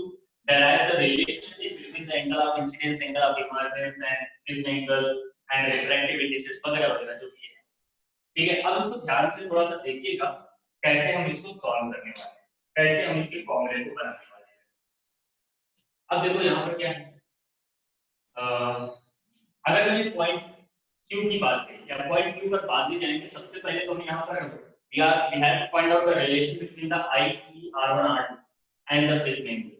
derive the relationship between the angle of incidence, angle of emergence and prism angle and refractive indices वगैरह वगैरह जो भी है। ठीक है, अब इसको ध्यान से थोड़ा सा देखिएगा कैसे हम इसको सॉल्व करने वाले हैं, कैसे हम इसके फॉर्मूले को बनाने वाले हैं। अब देखो यहाँ पर क्या है, अगर मैंने पॉइंट Q की बात करी या पॉइंट Q पर बाद में जाएंगे, सबसे पहले तो हम यहाँ पर we have to find out the relation between the I, E, R1, R2 and the prism angle.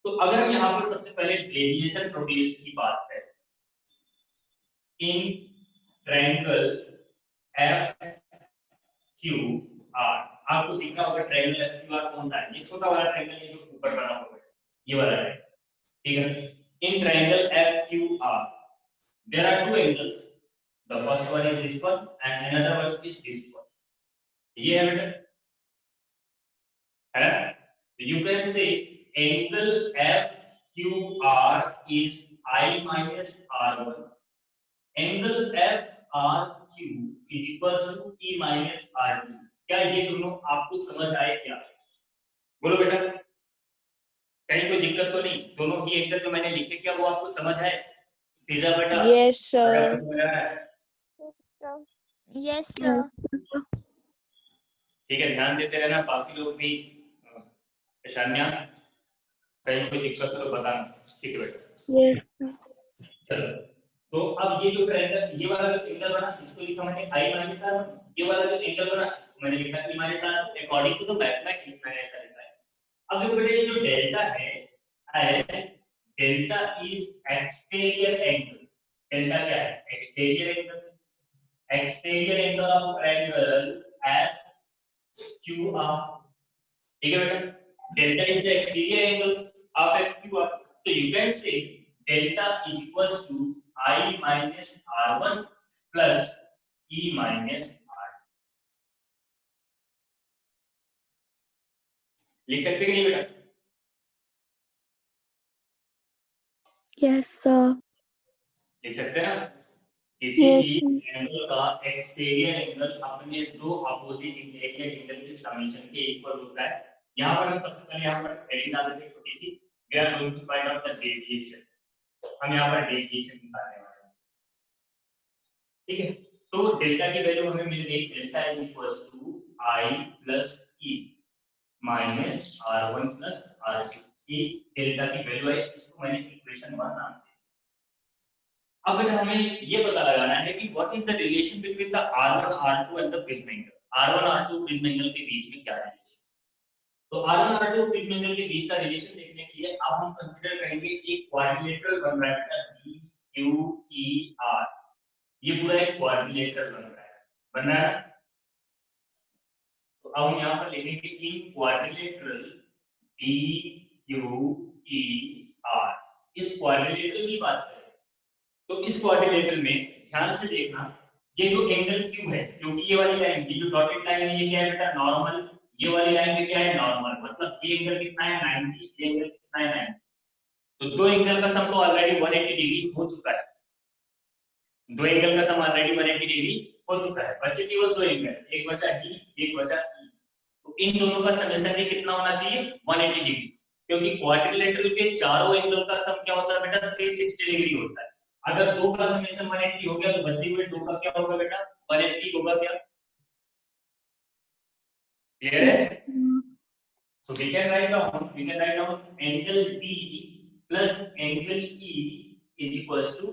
तो अगर हम यहाँ पर सबसे पहले डेविएशन प्रोड्यूस की बात करें इन ट्रायंगल एफ क्यू आर, आपको दिख रहा होगा ट्रायंगल एफ क्यू आर कौन सा है? ये छोटा वाला ट्रायंगल है जो ऊपर बना हुआ है, ये वाला है, ठीक है। In triangle F Q R there are two angles, the first one is this one and another one is this one. ये है बेटा, है ना? You can say angle FQR is I minus R1. Angle FRQ is equals to E minus R2. क्या ये दोनों आपको समझ आए क्या? बोलो बेटा, कहीं कोई दिक्कत तो नहीं? दोनों ही एंगल जो मैंने लिखे क्या वो आपको समझ आए? पिज़्ज़ा बेटा? Yes, sir. Yes, Yes, sir. ठीक है, ध्यान देते रहना, बाकी लोग भी शान्या कहीं कोई दिक्कत हो तो बताना, ठीक है बेटा? Yes. चलो, तो अब ये जो ट्रायंगल, ये वाला जो एंगल बना इसको लिखा मैंने I माइनस R, ये वाला जो एंगल बना इसको मैंने लिखा E minus R, according to the mathematics मैंने ऐसा लिखा है। अब देखो बेटा, ये जो डेल्टा है, delta is exterior angle. Delta क्या है? Exterior angle. Exterior angle of triangle FQR, ठीक है बेटा? Delta is the exterior angle of FQR. So you can say delta is equals to I minus R1 plus E minus R. लिख सकते हैं कि नहीं बेटा? Yes, sir. लिख सकते हैं ना? किसी भी एंगल का एक्सटीरियर एंगल अपने दो अपोजिट इंटीरियर एंगल के समेशन के इक्वल होता है। यहाँ पर हम सबसे पहले यहाँ पर हेडिंग डाल देते हैं छोटी सी, we are going to find out the deviation। हम यहाँ पर डेविएशन निकालने वाले हैं, ठीक है? तो डेल्टा की वैल्यू हमें मिल गई, delta is equals to I plus E minus R1 plus R2। ये डेल्टा की वैल्यू है, इसको मैंने इक्वेशन 1 नाम दिया। अब हमें ये पता लगाना है कि what is the relation between the R1 R2 and the prism angle. R1 R2 prism angle के बीच में क्या रिलेशन? तो R1 R2 प्रिज्म एंगल के बीच का रिलेशन देखने के लिए अब हम कंसीडर करेंगे एक क्वाड्रिलेटरल बन रहा है DQER। ये पूरा एक क्वाड्रिलेटरल बन रहा है। तो अब हम यहाँ पर लिखेंगे इन क्वाड्रिलेटरल DQER। इस क्वाड्रिलेटरल की बात करें तो इस क्वाड्रिलेटरल में ध्यान से देखना, ये जो एंगल Q है, क्योंकि ये वाली लाइन, ये जो डॉटेड लाइन है, ये क्या है बेटा? नॉर्मल। ये वाली लाइन में क्या है? नॉर्मल। मतलब ये एंगल कितना है? 90। ये एंगल कितना है? 90। तो दो एंगल का सम तो ऑलरेडी 180 डिग्री हो चुका है। दो एंगल का सम ऑलरेडी 180 डिग्री हो चुका है। बचे केवल दो एंगल, एक बचा D, एक बचा E। तो इन दोनों का समेशन कितना होना चाहिए? 180 डिग्री, क्योंकि क्वाड्रिलेटरल के चारों एंगल का सम क्या होता है बेटा? 360 डिग्री होता है। अगर दो का समेशन 180 हो गया तो बचे हुए दो का क्या होगा बेटा? 180 होगा क्या? क्लियर है? So we can write down angle D plus angle E is equals to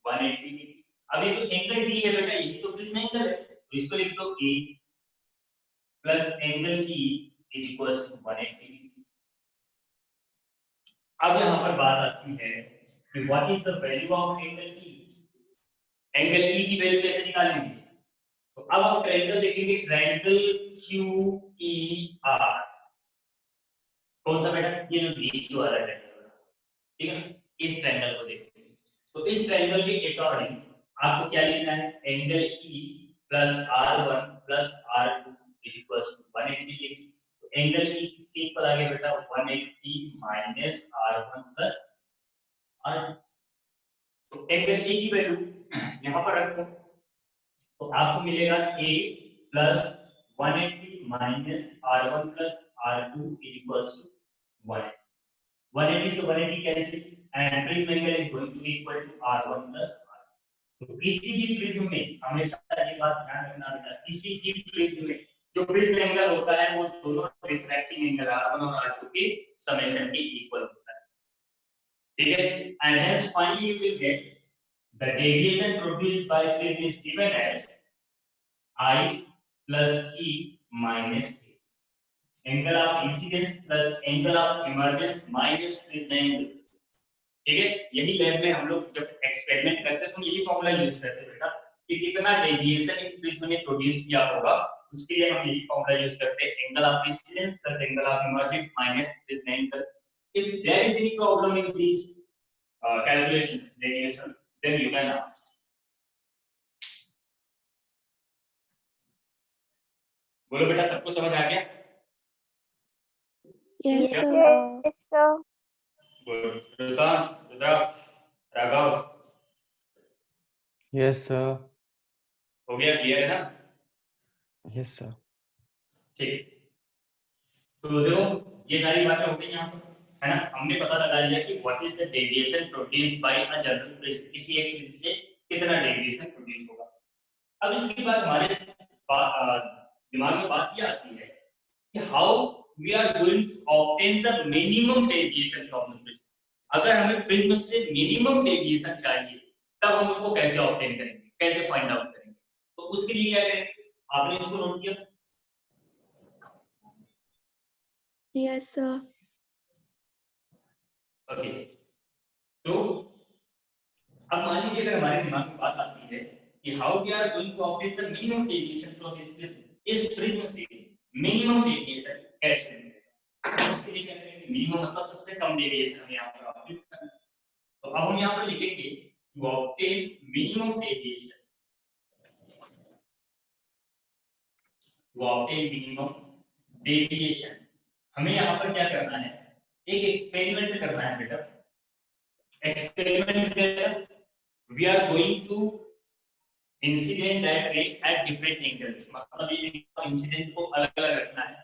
180 degree। अब ये जो एंगल D है बेटा, यही तो प्रिज्म एंगल है, तो इसको लिख दो A plus angle E is equals to 180 degree। अब यहाँ पर बात आती है कि what is the value of angle E? Angle E की वैल्यू कैसे निकालेंगे? तो अब आप ट्रायंगल देखेंगे, ट्रायंगल QER। कौन सा बेटा? ये जो बीच वाला है, ठीक है? इस ट्रायंगल को देखते हैं। तो इस ट्रायंगल के अकॉर्डिंग आपको क्या लिखना है? Angle E plus R1 plus R2 is equals to 180 degree. तो एंगल E किसके इक्वल आ गया बेटा? 180 माइनस R1 प्लस R2। तो एंगल E की वैल्यू यहाँ पर रखो, तो आपको मिलेगा A plus 180 minus R1 plus R2 is equals to 180 से 180 cancel and prism angle is going to be equal to R1 plus R। तो किसी भी प्रिज्म में हमेशा ये बात ध्यान रखना बेटा, किसी भी प्रिज्म में जो प्रिज्म एंगल होता है वो दोनों रिफ्रैक्टिंग एंगल R1 और R2 के समेशन के इक्वल होता है, ठीक है? And hence finally you will get the deviation produced by prism is given as I plus E minus A। Angle of incidence plus angle of emergence minus prism angle. ठीक है, यही lab में हम लोग जब एक्सपेरिमेंट करते हैं तो यही फॉर्मूला यूज करते हैं बेटा कि कितना डेविएशन इस प्रिज्म ने प्रोड्यूस किया होगा, उसके लिए हम यही फॉर्मूला यूज करते हैं, angle of incidence plus angle of emergence minus prism angle. If there is any problem in this calculations deviation, then you can ask. बोलो बेटा, सबको समझ आ गया? Yes, Yeah. sir. Yes, sir. बोलो रुद्रांश, रुद्राक्ष, राघव, यस सर। हो गया? क्लियर है ना? Yes sir. ठीक, तो देखो ये सारी बातें हो गई यहाँ पर, है ना? हमने पता लगा लिया कि what is the deviation produced bye a general prism, किसी एक प्रिज्म से कितना डेविएशन प्रोड्यूस होगा। अब इसके बाद हमारे दिमाग में बात ये आती है कि how we are going to obtain the minimum deviation from the prism. अगर हमें प्रिज्म से मिनिमम डेविएशन चाहिए तब हम उसको कैसे ऑब्टेन करेंगे, कैसे फाइंड आउट करेंगे? तो उसके लिए क्या करेंगे, आपने इसको नोट किया? Yes, sir. ओके, तो अब मान लीजिए अगर हमारे दिमाग में बात आती है कि how we are going to obtain the minimum deviation from this prism, इस प्रिज्म से मिनिमम डेविएशन कैसे मिलेगा? उसके लिए क्या करेंगे, मिनिमम मतलब सबसे कम डेविएशन हमें यहाँ पर ऑब्टेन करना है। तो अब हम यहाँ पर लिखेंगे to obtain minimum deviation, to obtain minimum deviation हमें यहाँ पर क्या करना है, एक एक्सपेरिमेंट करना है बेटा। Experiment we are going to incident that ray at different angles, मतलब ये इंसिडेंट को अलग अलग रखना है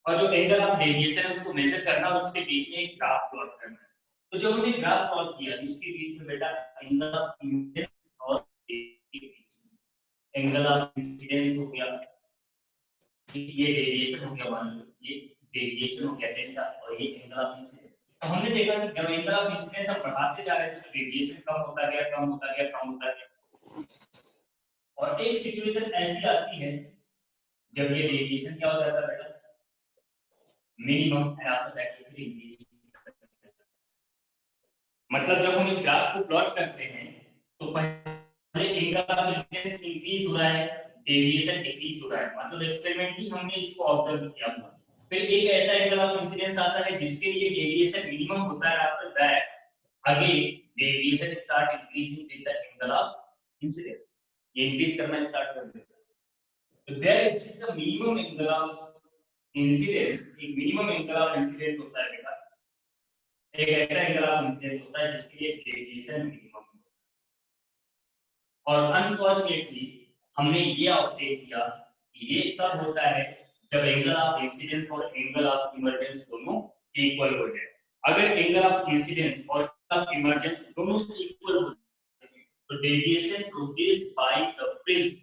और जो एंगल ऑफ डेविएशन है उसको मेजर करना और उसके बीच में एक ग्राफ प्लॉट करना है। तो जब हमने ग्राफ प्लॉट किया इसके बीच में बेटा एंगल ऑफ इंसिडेंस और एंगल ऑफ इंसिडेंस हो गया, ये डेविएशन हो गया, मान लो ये डेविएशन हो गया डेल्टा और ये एंगल ऑफ इंसिडेंस। तो हमने देखा कि जब एंगल ऑफ इंसिडेंस हम बढ़ाते जा रहे थे तो डेविएशन कम होता गया, कम होता गया, कम होता गया। और एक सिचुएशन ऐसी आती है जब ये डेविएशन क्या हो जाता है बेटा, minimum and after that it increase. मतलब जब हम इस ग्राफ को प्लॉट करते हैं तो पहले एंगल ऑफ इंसिडेंस इंक्रीज हो रहा है, डेविएशन डिक्रीज हो रहा है, मतलब एक्सपेरिमेंट ही हमने इसको ऑब्जर्व किया था। फिर एक ऐसा एंगल ऑफ इंसिडेंस आता है जिसके लिए डेविएशन मिनिमम होता है, after that again deviation start increasing with the angle of incidence, ये इंक्रीज करना स्टार्ट कर देता है। तो there exist a minimum angle of incidence, एक मिनिमम एंगल ऑफ इंसिडेंस होता है बेटा, एक ऐसा एंगल ऑफ इंसिडेंस होता है जिसके लिए डेविएशन मिनिमम। और अनफॉर्चुनेटली हमने ये ऑब्टेन किया कि ये तब होता है जब एंगल ऑफ इंसिडेंस और एंगल ऑफ इमर्जेंस दोनों इक्वल हो जाए। अगर एंगल ऑफ इंसिडेंस और ऑफ इमर्जेंस दोनों इक्वल हो जाए तो deviation produced by the prism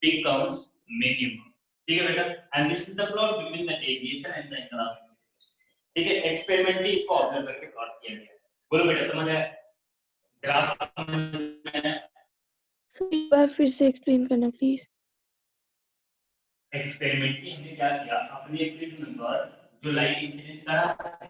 becomes minimum। ठीक है बेटा, and this is the plot between the deviation and the angle of incidence. ठीक है, एक्सपेरिमेंटली इसको ऑब्जर्व करके प्लॉट किया गया। बोलो बेटा, समझ आया? ग्राफ So एक बार फिर से explain करना please. एक्सपेरिमेंटली हमने क्या किया, अपने एक प्रिज्म पर जो लाइट इंसिडेंट कर रहा है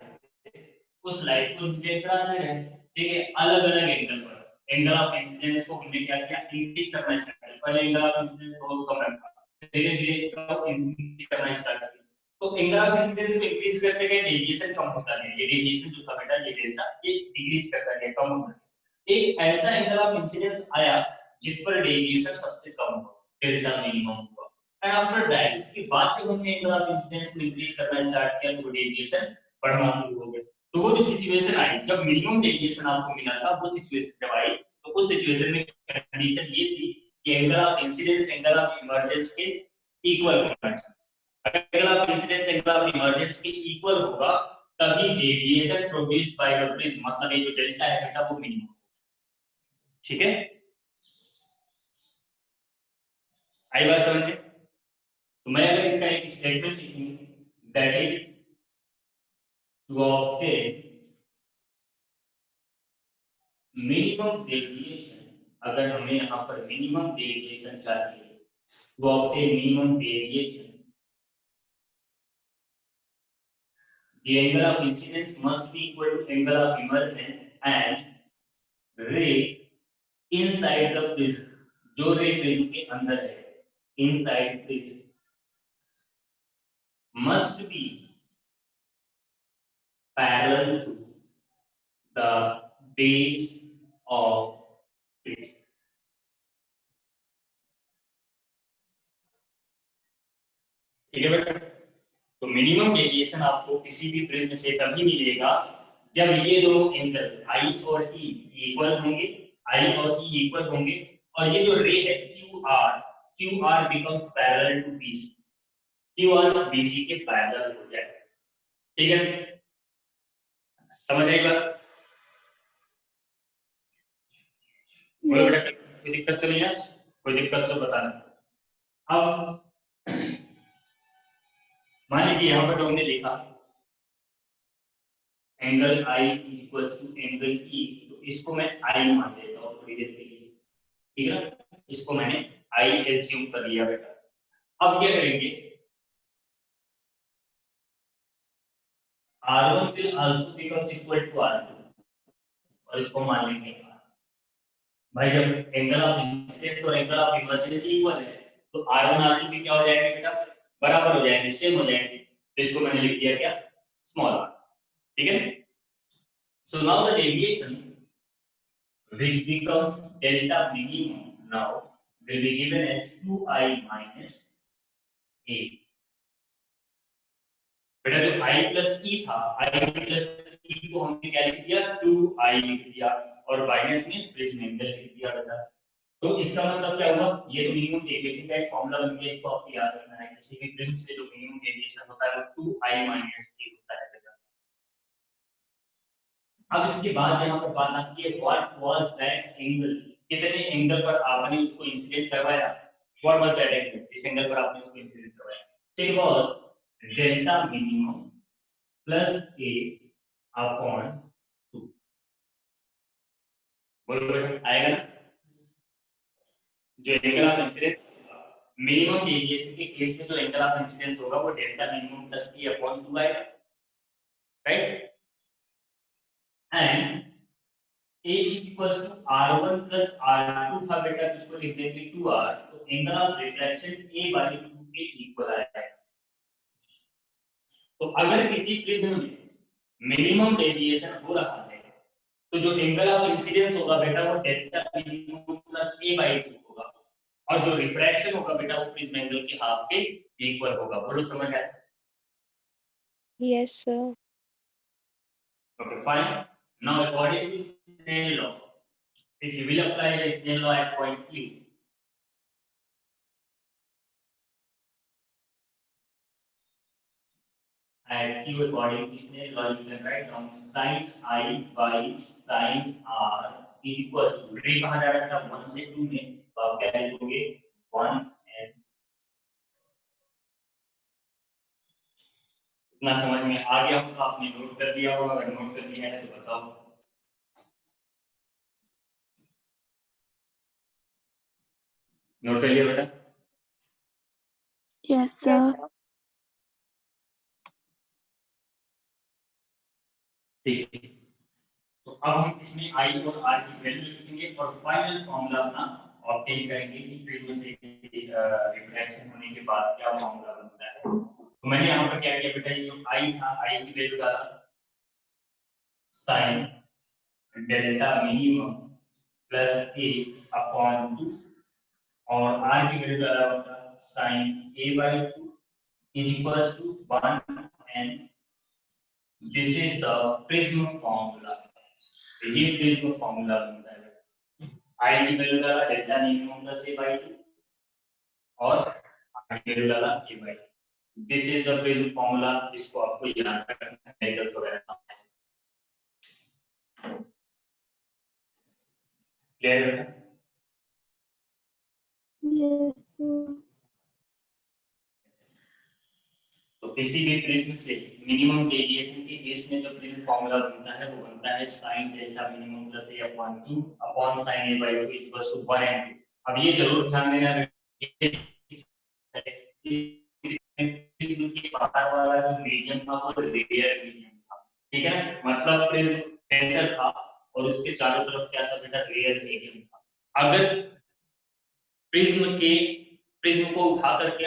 उस लाइट को इंसिडेंट कराते रहे, ठीक है, अलग अलग एंगल पर। एंगल ऑफ इंसिडेंस को हमने क्या किया, इंक्रीज करना स्टार्ट किया। पहले एंगल ऑफ इंसिडेंस बहुत कम रखा, धीरे धीरे इसको इंक्रीज करना स्टार्ट किया। तो एंगल ऑफ इंसिडेंस को इंक्रीज करते गए डेविएशन कम होता गया, ये डेविएशन जो था बेटा ये डेल्टा ये डिक्रीज करता गया, कम होता गया। एक ऐसा एंगल ऑफ इंसिडेंस आया जिस पर डेविएशन सबसे कम हो, डेल्टा मिनिमम हुआ। एंड आफ्टर दैट उसके बाद जब हमने एंगल ऑफ इंसिडेंस को इंक्रीज करना स्टार्ट किया तो डेविएशन बढ़ना शुरू हो गया। तो वो जो सिचुएशन आई जब मिनिमम डेविएशन आपको मिला था, वो सिचुएशन जब आई तो उस सिचुएशन में कंडीशन ये थी कि angle of incidence angle of emergence के इक्वल होना चाहिए। Angle of incidence angle of emergence के इक्वल होगा तभी deviation produced by the prism, मतलब ये जो डेल्टा है बेटा वो मिनिमम। ठीक है, आई बात समझ में? तो मैं अगर इसका एक स्टेटमेंट लिखूं that is to obtain minimum deviation, अगर हमें यहाँ पर मिनिमम डेविएशन चाहिए to obtain minimum deviation the angle of incidence must be equal to angle of emergence and ray inside the prism, जो रे प्रिज्म के अंदर है, inside prism must be parallel to the base of prism. ठीक है बेटा, तो minimum deviation आपको किसी भी प्रिज्म से तभी मिलेगा जब ये दो एंगल I और E इक्वल होंगे, I और E इक्वल होंगे, और ये जो रे है QR becomes parallel to BC, QR BC के पैरेलल हो जाए। ठीक है, समझ आई बात? कोई दिक्कत तो नहीं है? कोई दिक्कत तो बताना। अब मान लीजिए यहाँ पर हमने लिखा angle I equal to angle E, तो इसको मैं I मान लेता हूँ थोड़ी देर के लिए, ठीक है? इसको मैंने I एज्यूम कर लिया बेटा। अब क्या करेंगे, R1 will also becomes equal to R2 और इसको मान लेंगे R। भाई जब एंगल ऑफ इंसिडेंस और एंगल ऑफ इमर्जेंसी इक्वल है तो R1 R2 भी क्या हो जाएंगे बेटा, बराबर हो जाएंगे, सेम हो जाएंगे, तो इसको मैंने लिख दिया क्या, स्मॉल r। ठीक है, so now the deviation which becomes delta minimum now will be given as 2I minus a। बेटा जो I plus E था, I plus E को हमने क्या लिख दिया, 2I लिख दिया और माइनस में प्रिज्म एंगल लिख दिया बेटा। तो इसका मतलब क्या हुआ, ये तो मिनिमम डेविएशन का एक फॉर्मूला बन गया, इसको आपको याद रखना है। किसी भी प्रिज्म से जो मिनिमम डेविएशन होता है वो 2I minus a होता है बेटा। अब इसके बाद यहाँ पर बात आती है व्हाट वाज दैट एंगल, कितने एंगल पर आपने उसको इंसिडेंट करवाया, व्हाट वाज दैट एंगल, जिस एंगल पर आपने उसको इंसिडेंट करवाया। So it was delta minimum plus a upon 2। बोलो आएगा ना, जो angle of incidence minimum deviation के केस में जो एंगल ऑफ इंसिडेंस होगा वो delta minimum plus a upon 2 आएगा, right? And a equals to r1 plus r2 था बेटा, इसको लिख देंगे 2r, तो angle of reflection a by 2 के इक्वल आएगा। तो अगर किसी प्रिज्म में मिनिमम डेविएशन हो रहा है तो जो एंगल ऑफ इंसिडेंस होगा बेटा वो delta minimum plus a by 2 होगा, और जो रिफ्रैक्शन होगा बेटा वो प्रिज्म एंगल के हाफ के इक्वल होगा। बोलो समझ आया? Yes, sir. Okay, fine. Now according to Snell law, if you will apply the Snell law at point Q, at Q according to Snell law you can write down sin I by sin R equals to, रे कहाँ जा रहा था 1 से 2 में, तो आप क्या लिखोगे 1 and इतना समझ में आ गया होगा, आपने नोट कर लिया होगा, अगर नोट कर लिया है तो बताओ। नोट कर लिया बेटा? Yes, sir. ठीक है, तो अब हम इसमें I और R की वैल्यू लिखेंगे और फाइनल फॉर्मूला अपना ऑब्टेन करेंगे कि प्रिज्म से रिफ्लेक्शन होने के बाद क्या फॉर्मूला बनता है। तो मैंने यहाँ पर क्या किया बेटा, ये जो I था, I की वैल्यू डाला sin delta minimum plus a upon 2 और R की वैल्यू डाला होगा sin a by 2 is equals to 1 and this is the prism formula। तो ये प्रिज्म फॉर्मूला बनता है। I की वैल्यू डाला delta minimum plus a by 2 और R की वैल्यू डाला a by 2। This is the prism formula, इसको आपको याद रखना है एंगल वगैरह। क्लियर है? Yes, sir. तो किसी भी प्रिज्म से मिनिमम डेविएशन के केस में जो प्रिज्म फॉर्मूला बनता है वो बनता है sin delta minimum plus a upon 2 upon sin a by 2 equals to 1 and 2। अब ये जरूर ध्यान देना प्रिज्म के बाहर वाला जो मीडियम था वो रेडियल मीडियम था, ठीक है ना, मतलब प्रिज्म टेंसर था और उसके चारों तरफ क्या था बेटा, रेडियल मीडियम था। अगर प्रिज्म को उठा करके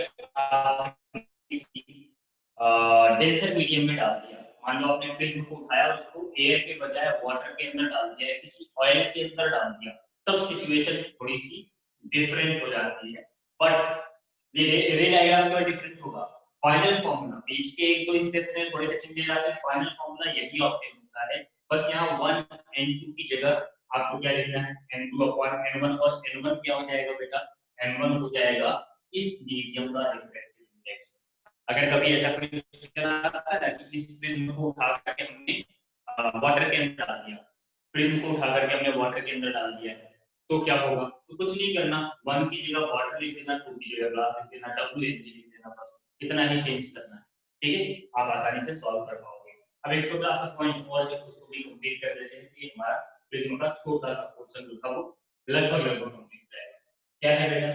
डेंसर मीडियम में डाल दिया, मान लो आपने प्रिज्म को उठाया और उसको एयर के बजाय वाटर के अंदर डाल दिया, किसी ऑयल के अंदर डाल दिया, तब सिचुएशन थोड़ी सी डिफरेंट हो जाती है। बट रे डायग्राम का डिफरेंट होगा। फाइनल फार्मूला बीच के एक दो स्टेप में थोड़े से चेंज आते हैं, फाइनल फार्मूला यही ऑब्टेन होता है। बस यहाँ 1 n2 की जगह आपको क्या लिखना है, n2 अपॉन n1, और n1 क्या हो जाएगा बेटा, n1 हो जाएगा इस मीडियम का रिफ्रैक्टिव इंडेक्स। अगर कभी ऐसा कोई क्वेश्चन आता है ना कि इस प्रिज्म को उठा करके हमने वाटर के अंदर डाल दिया, प्रिज्म को उठा करके हमने वाटर के अंदर डाल दिया है, तो क्या होगा, तो कुछ नहीं करना, 1 की जगह वाटर लिख देना, 2 की जगह ग्लास लिख देना, WNG लिख देना, बस इतना ही चेंज करना है, ठीक है, आप आसानी से सॉल्व कर पाओगे। अब एक छोटा सा पॉइंट और है, उसको भी कंप्लीट कर देते हैं कि हमारा प्रिज्म का छोटा सा पोर्शन जो था वो लगभग कंप्लीट हो जाएगा। क्या है बेटा,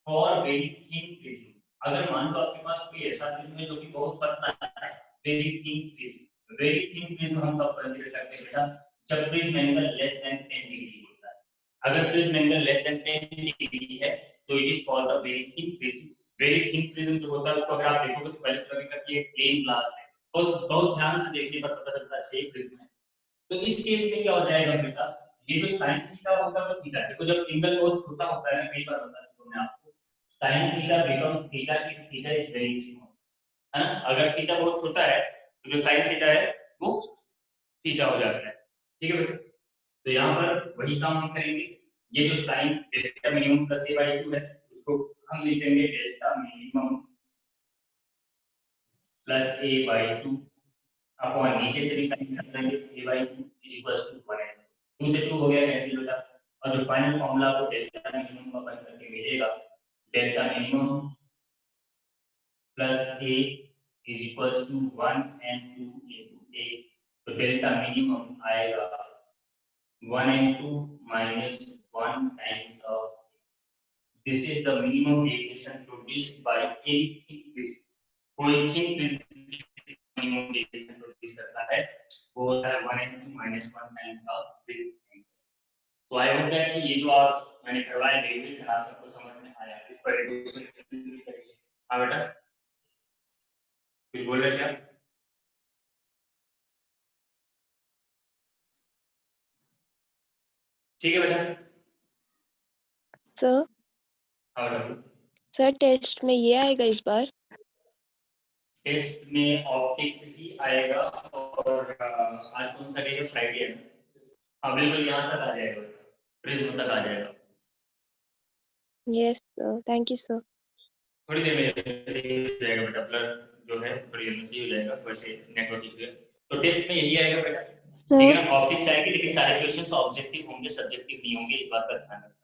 फॉर वेरी थिन प्रिज्म, अगर मान लो आपके पास कोई ऐसा प्रिज्म है जो कि बहुत पतला है, very thin prism, very thin prism हम कब कंसीडर करते हैं बेटा, जब prism angle less than 10 degree होता है। अगर prism angle less than 10 degree है तो it is called a very thin prism. Very thin prism जो होता है उसको अगर आप देखोगे तो पहले तो ये प्लेन ग्लास है, तो बहुत ध्यान से देखने पर पता चलता है ये प्रिज्म है। तो इस केस में क्या हो जाएगा बेटा, ये जो sin थीटा होगा वो थीटा, देखो जब एंगल बहुत छोटा होता है, कई बार बता चुका मैं आपको, sin theta becomes theta if theta is very small, है ना, अगर थीटा बहुत छोटा है तो जो sin थीटा है वो थीटा हो जाता है, ठीक है बेटा। तो यहाँ पर वही काम हम करेंगे, ये जो sin delta minimum plus a/2 है उसको हम लिखेंगे delta minimum plus a/2 upon नीचे से भी साइन कर देंगे a/2 इक्वल्स टू 1 है, 2 से 2 हो गया कैंसिल बेटा, और जो फाइनल फार्मूला आपको डेल्टा मिनिमम का बन करके मिलेगा, delta minimum plus a is equals to 1 and 2 into a, तो डेल्टा मिनिमम आएगा 1 and 2 minus 1 times of, this is the minimum deviation produced by any thin prism, कोई thin prism minimum deviation produce करता है वो होता है 1 and 2 minus 1 times of this angle। तो I hope that कि ये जो आप मैंने करवाया डेरिवेशन आप सबको समझ में आया, इस पर डेरिवेशन करिए। हां बेटा कुछ बोल रहे क्या, ठीक है बेटा सर हां बेटा सर टेस्ट में ये आएगा इस बार, टेस्ट में ऑप्टिक्स ही आएगा, और आज कौन सा डे है, फ्राइडे है, हां बिल्कुल यहाँ तक आ जाएगा, प्रिज्म तक आ जाएगा। Yes sir, thank you sir. थोड़ी देर में हो जाएगा बेटा, ब्लर जो है थोड़ी देर में सही हो जाएगा, वैसे नेटवर्क इशू है, तो टेस्ट में यही आएगा बेटा, ठीक है ना, ऑप्टिक्स आएगी, लेकिन सारे क्वेश्चंस ऑब्जेक्टिव होंगे, सब्जेक्टिव नहीं होंगे, इस बात का ध्यान रखना।